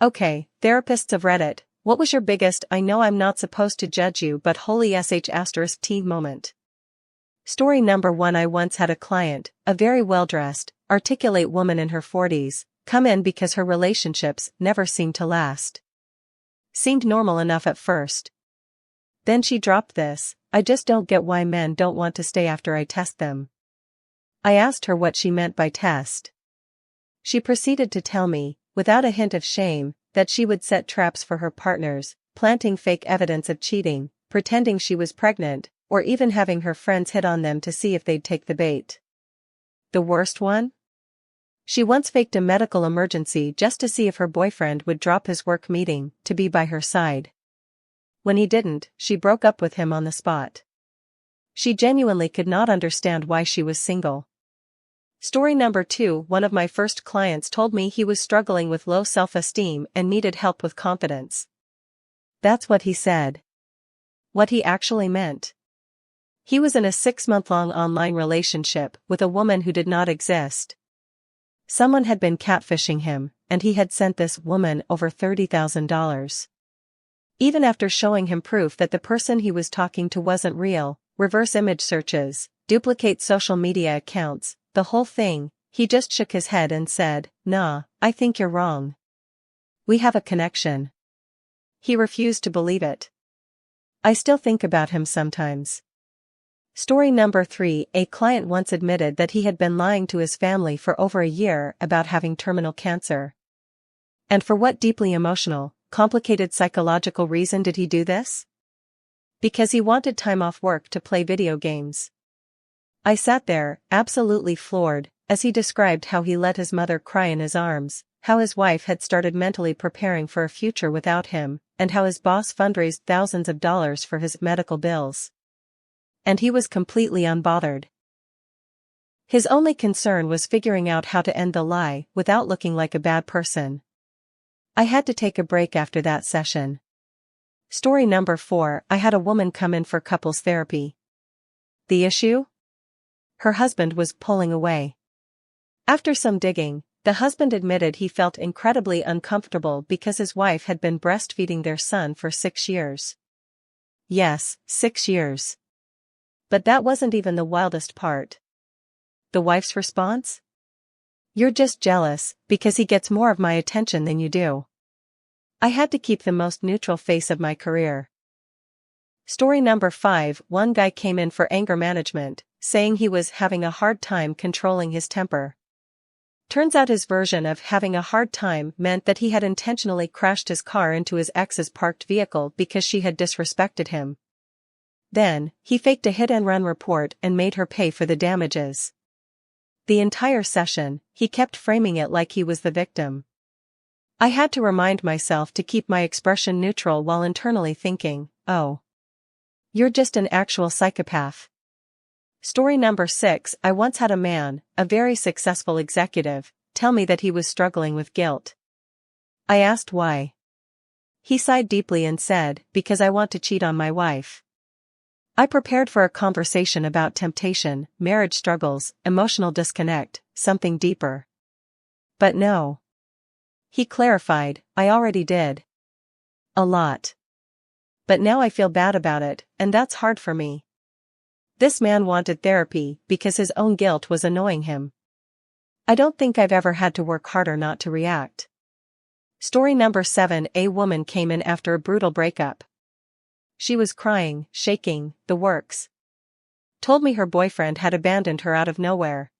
Okay, therapists of Reddit, what was your biggest "I know I'm not supposed to judge you but holy sh*t moment? Story number 1. I once had a client, a very well-dressed, articulate woman in her 40s, come in because her relationships never seemed to last. Seemed normal enough at first. Then she dropped this, "I just don't get why men don't want to stay after I test them." I asked her what she meant by test. She proceeded to tell me, without a hint of shame, that she would set traps for her partners, planting fake evidence of cheating, pretending she was pregnant, or even having her friends hit on them to see if they'd take the bait. The worst one? She once faked a medical emergency just to see if her boyfriend would drop his work meeting to be by her side. When he didn't, she broke up with him on the spot. She genuinely could not understand why she was single. Story number 2. One of my first clients told me he was struggling with low self-esteem and needed help with confidence. That's what he said. What he actually meant. He was in a 6-month-long online relationship with a woman who did not exist. Someone had been catfishing him, and he had sent this woman over $30,000. Even after showing him proof that the person he was talking to wasn't real, reverse image searches, duplicate social media accounts, the whole thing, he just shook his head and said, "Nah, I think you're wrong. We have a connection." He refused to believe it. I still think about him sometimes. Story number 3. A client once admitted that he had been lying to his family for over a year about having terminal cancer. And for what deeply emotional, complicated psychological reason did he do this? Because he wanted time off work to play video games. I sat there, absolutely floored, as he described how he let his mother cry in his arms, how his wife had started mentally preparing for a future without him, and how his boss fundraised thousands of dollars for his medical bills. And he was completely unbothered. His only concern was figuring out how to end the lie without looking like a bad person. I had to take a break after that session. Story number 4. I had a woman come in for couples therapy. The issue? Her husband was pulling away. After some digging, the husband admitted he felt incredibly uncomfortable because his wife had been breastfeeding their son for 6 years. Yes, 6 years. But that wasn't even the wildest part. The wife's response? "You're just jealous, because he gets more of my attention than you do." I had to keep the most neutral face of my career. Story number 5. One guy came in for anger management, saying he was having a hard time controlling his temper. Turns out his version of having a hard time meant that he had intentionally crashed his car into his ex's parked vehicle because she had disrespected him. Then, he faked a hit-and-run report and made her pay for the damages. The entire session, he kept framing it like he was the victim. I had to remind myself to keep my expression neutral while internally thinking, "Oh, you're just an actual psychopath." Story number 6. I once had a man, a very successful executive, tell me that he was struggling with guilt. I asked why. He sighed deeply and said, "Because I want to cheat on my wife." I prepared for a conversation about temptation, marriage struggles, emotional disconnect, something deeper. But no. He clarified, "I already did. A lot. But now I feel bad about it, and that's hard for me." This man wanted therapy because his own guilt was annoying him. I don't think I've ever had to work harder not to react. Story number 7. A woman came in after a brutal breakup. She was crying, shaking, the works. Told me her boyfriend had abandoned her out of nowhere.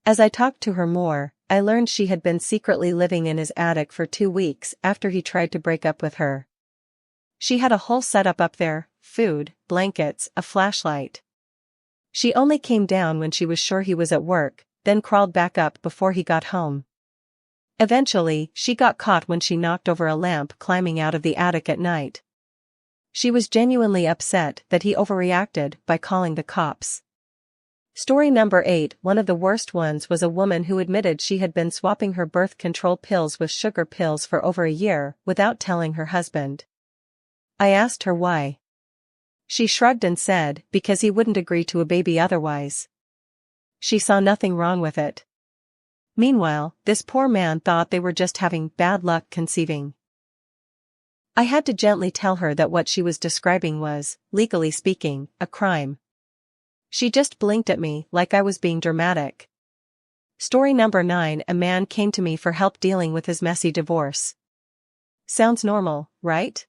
As I talked to her more, I learned she had been secretly living in his attic for 2 weeks after he tried to break up with her. She had a whole setup up there, food, blankets, a flashlight. She only came down when she was sure he was at work, then crawled back up before he got home. Eventually, she got caught when she knocked over a lamp climbing out of the attic at night. She was genuinely upset that he overreacted by calling the cops. Story number 8. One of the worst ones was a woman who admitted she had been swapping her birth control pills with sugar pills for over a year without telling her husband. I asked her why. She shrugged and said, "Because he wouldn't agree to a baby otherwise." She saw nothing wrong with it. Meanwhile, this poor man thought they were just having bad luck conceiving. I had to gently tell her that what she was describing was, legally speaking, a crime. She just blinked at me like I was being dramatic. Story number 9. A man came to me for help dealing with his messy divorce. Sounds normal, right?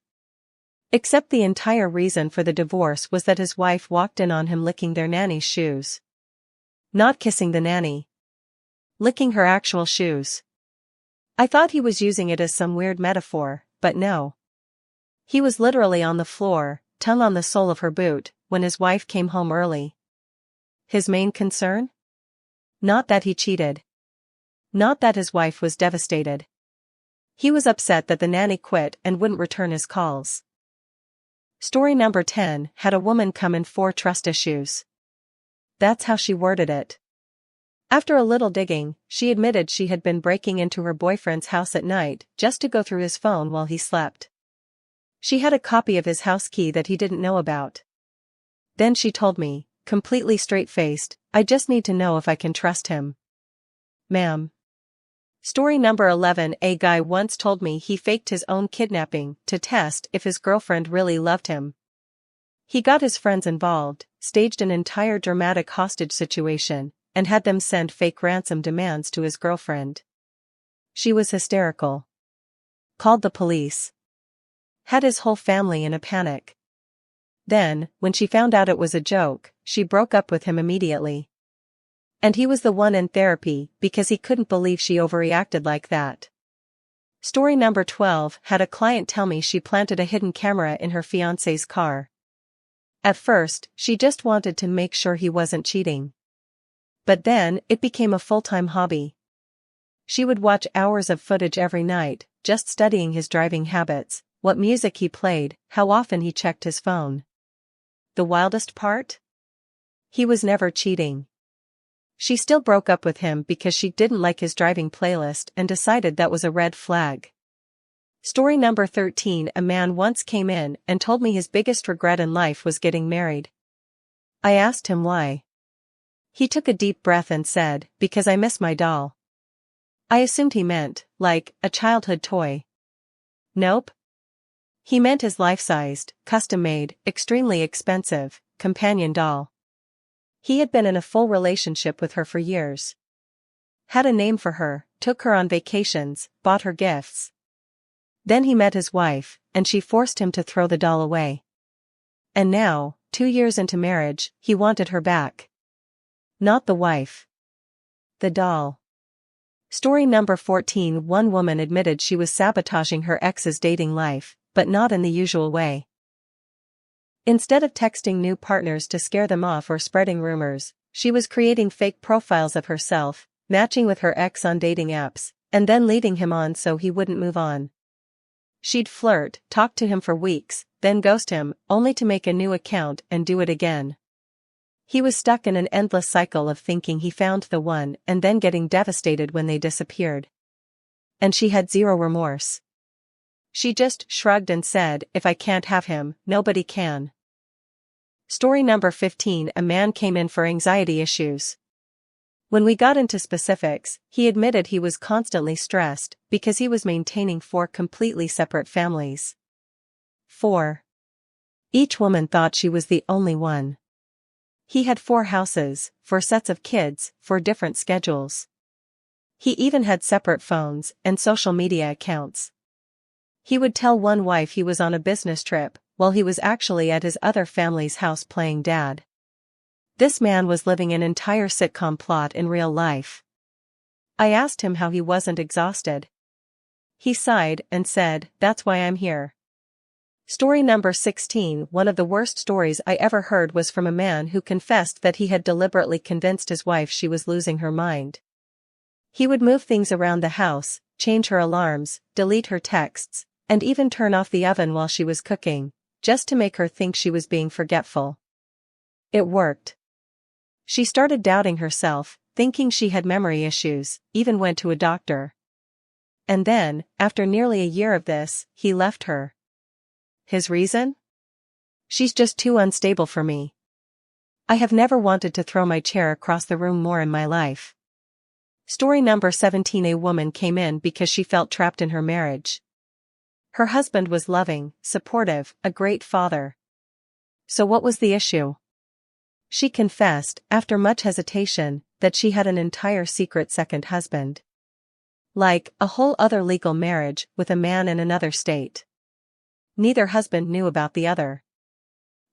Except the entire reason for the divorce was that his wife walked in on him licking their nanny's shoes. Not kissing the nanny. Licking her actual shoes. I thought he was using it as some weird metaphor, but no. He was literally on the floor, tongue on the sole of her boot, when his wife came home early. His main concern? Not that he cheated. Not that his wife was devastated. He was upset that the nanny quit and wouldn't return his calls. Story number 10. Had a woman come in for trust issues. That's how she worded it. After a little digging, she admitted she had been breaking into her boyfriend's house at night just to go through his phone while he slept. She had a copy of his house key that he didn't know about. Then she told me, completely straight-faced, I just need to know if I can trust him. Ma'am. Story number 11. A guy once told me he faked his own kidnapping to test if his girlfriend really loved him. He got his friends involved, staged an entire dramatic hostage situation, and had them send fake ransom demands to his girlfriend. She was hysterical. Called the police. Had his whole family in a panic. Then, when she found out it was a joke, she broke up with him immediately. And he was the one in therapy because he couldn't believe she overreacted like that. Story number 12. Had a client tell me she planted a hidden camera in her fiancé's car. At first, she just wanted to make sure he wasn't cheating. But then, it became a full-time hobby. She would watch hours of footage every night, just studying his driving habits, what music he played, how often he checked his phone. The wildest part? He was never cheating. She still broke up with him because she didn't like his driving playlist and decided that was a red flag. Story number 13. A man once came in and told me his biggest regret in life was getting married. I asked him why. He took a deep breath and said, because I miss my doll. I assumed he meant, like, a childhood toy. Nope. He meant his life-sized, custom-made, extremely expensive, companion doll. He had been in a full relationship with her for years. Had a name for her, took her on vacations, bought her gifts. Then he met his wife, and she forced him to throw the doll away. And now, 2 years into marriage, he wanted her back. Not the wife. The doll. Story number 14. One woman admitted she was sabotaging her ex's dating life, but not in the usual way. Instead of texting new partners to scare them off or spreading rumors, she was creating fake profiles of herself, matching with her ex on dating apps, and then leading him on so he wouldn't move on. She'd flirt, talk to him for weeks, then ghost him, only to make a new account and do it again. He was stuck in an endless cycle of thinking he found the one and then getting devastated when they disappeared. And she had zero remorse. She just shrugged and said, if I can't have him, nobody can. Story number 15. A man came in for anxiety issues. When we got into specifics, he admitted he was constantly stressed because he was maintaining 4 completely separate families. 4. Each woman thought she was the only one. He had 4 houses, 4 sets of kids, 4 different schedules. He even had separate phones and social media accounts. He would tell one wife he was on a business trip, while he was actually at his other family's house playing dad. This man was living an entire sitcom plot in real life. I asked him how he wasn't exhausted. He sighed and said, "That's why I'm here." Story number 16. One of the worst stories I ever heard was from a man who confessed that he had deliberately convinced his wife she was losing her mind. He would move things around the house, change her alarms, delete her texts, and even turn off the oven while she was cooking, just to make her think she was being forgetful. It worked. She started doubting herself, thinking she had memory issues, even went to a doctor. And then, after nearly a year of this, he left her. His reason? She's just too unstable for me. I have never wanted to throw my chair across the room more in my life. Story number 17. A woman came in because she felt trapped in her marriage. Her husband was loving, supportive, a great father. So what was the issue? She confessed, after much hesitation, that she had an entire secret second husband. Like, a whole other legal marriage with a man in another state. Neither husband knew about the other.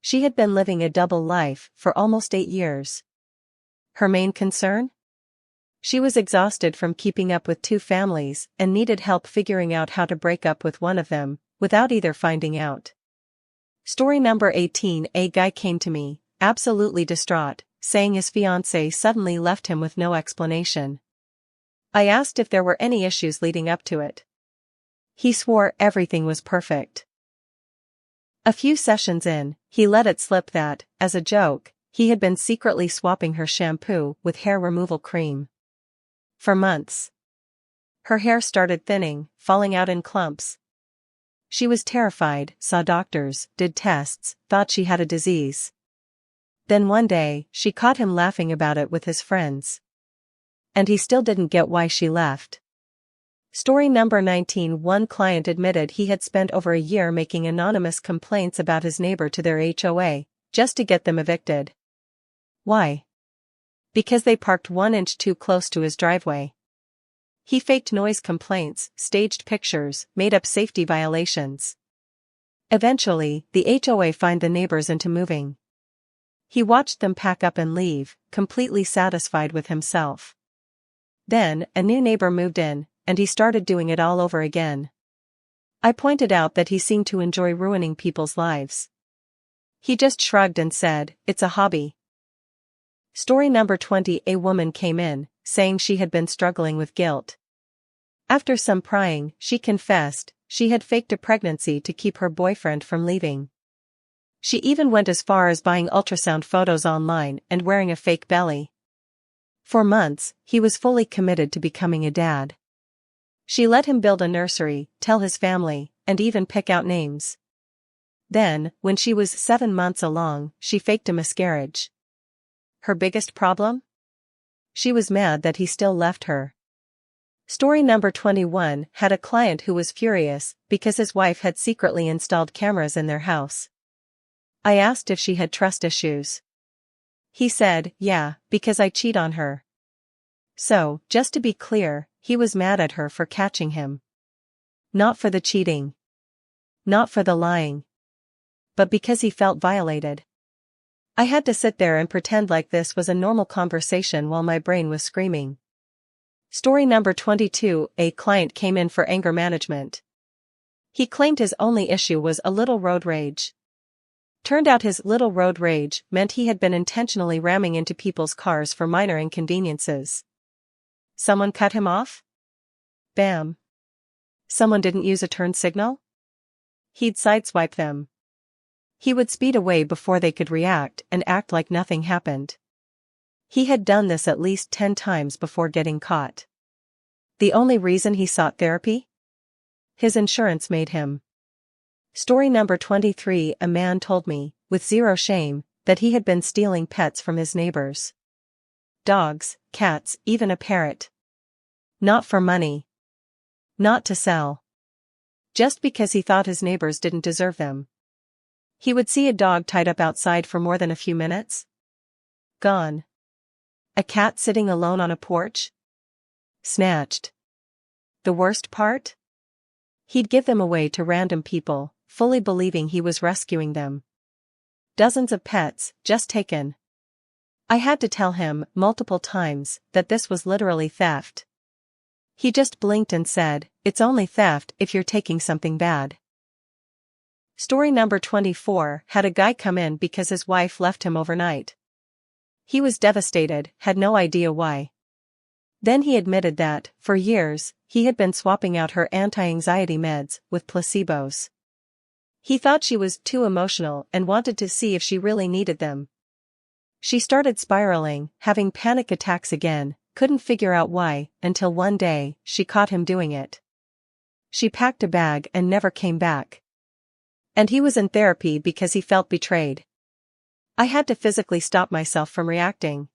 She had been living a double life for almost 8 years. Her main concern? She was exhausted from keeping up with 2 families and needed help figuring out how to break up with one of them, without either finding out. Story number 18. A guy came to me, absolutely distraught, saying his fiancée suddenly left him with no explanation. I asked if there were any issues leading up to it. He swore everything was perfect. A few sessions in, he let it slip that, as a joke, he had been secretly swapping her shampoo with hair removal cream. For months. Her hair started thinning, falling out in clumps. She was terrified, saw doctors, did tests, thought she had a disease. Then one day, she caught him laughing about it with his friends. And he still didn't get why she left. Story number 19. One client admitted he had spent over a year making anonymous complaints about his neighbor to their HOA, just to get them evicted. Why? Because they parked 1 inch too close to his driveway. He faked noise complaints, staged pictures, made up safety violations. Eventually, the HOA fined the neighbors into moving. He watched them pack up and leave, completely satisfied with himself. Then, a new neighbor moved in, and he started doing it all over again. I pointed out that he seemed to enjoy ruining people's lives. He just shrugged and said, "It's a hobby." Story number 20. A woman came in, saying she had been struggling with guilt. After some prying, she confessed, she had faked a pregnancy to keep her boyfriend from leaving. She even went as far as buying ultrasound photos online and wearing a fake belly. For months, he was fully committed to becoming a dad. She let him build a nursery, tell his family, and even pick out names. Then, when she was 7 months along, she faked a miscarriage. Her biggest problem? She was mad that he still left her. Story number 21. Had a client who was furious because his wife had secretly installed cameras in their house. I asked if she had trust issues. He said, yeah, because I cheat on her. So, just to be clear, he was mad at her for catching him. Not for the cheating. Not for the lying. But because he felt violated. I had to sit there and pretend like this was a normal conversation while my brain was screaming. Story number 22. A client came in for anger management. He claimed his only issue was a little road rage. Turned out his little road rage meant he had been intentionally ramming into people's cars for minor inconveniences. Someone cut him off? Bam. Someone didn't use a turn signal? He'd sideswipe them. He would speed away before they could react and act like nothing happened. He had done this at least 10 times before getting caught. The only reason he sought therapy? His insurance made him. Story number 23. A man told me, with zero shame, that he had been stealing pets from his neighbors. Dogs, cats, even a parrot. Not for money. Not to sell. Just because he thought his neighbors didn't deserve them. He would see a dog tied up outside for more than a few minutes. Gone. A cat sitting alone on a porch. Snatched. The worst part? He'd give them away to random people, fully believing he was rescuing them. Dozens of pets, just taken. I had to tell him, multiple times, that this was literally theft. He just blinked and said, "It's only theft if you're taking something bad." Story number 24. Had a guy come in because his wife left him overnight. He was devastated, had no idea why. Then he admitted that, for years, he had been swapping out her anti-anxiety meds with placebos. He thought she was too emotional and wanted to see if she really needed them. She started spiraling, having panic attacks again, couldn't figure out why, until one day, she caught him doing it. She packed a bag and never came back. And he was in therapy because he felt betrayed. I had to physically stop myself from reacting.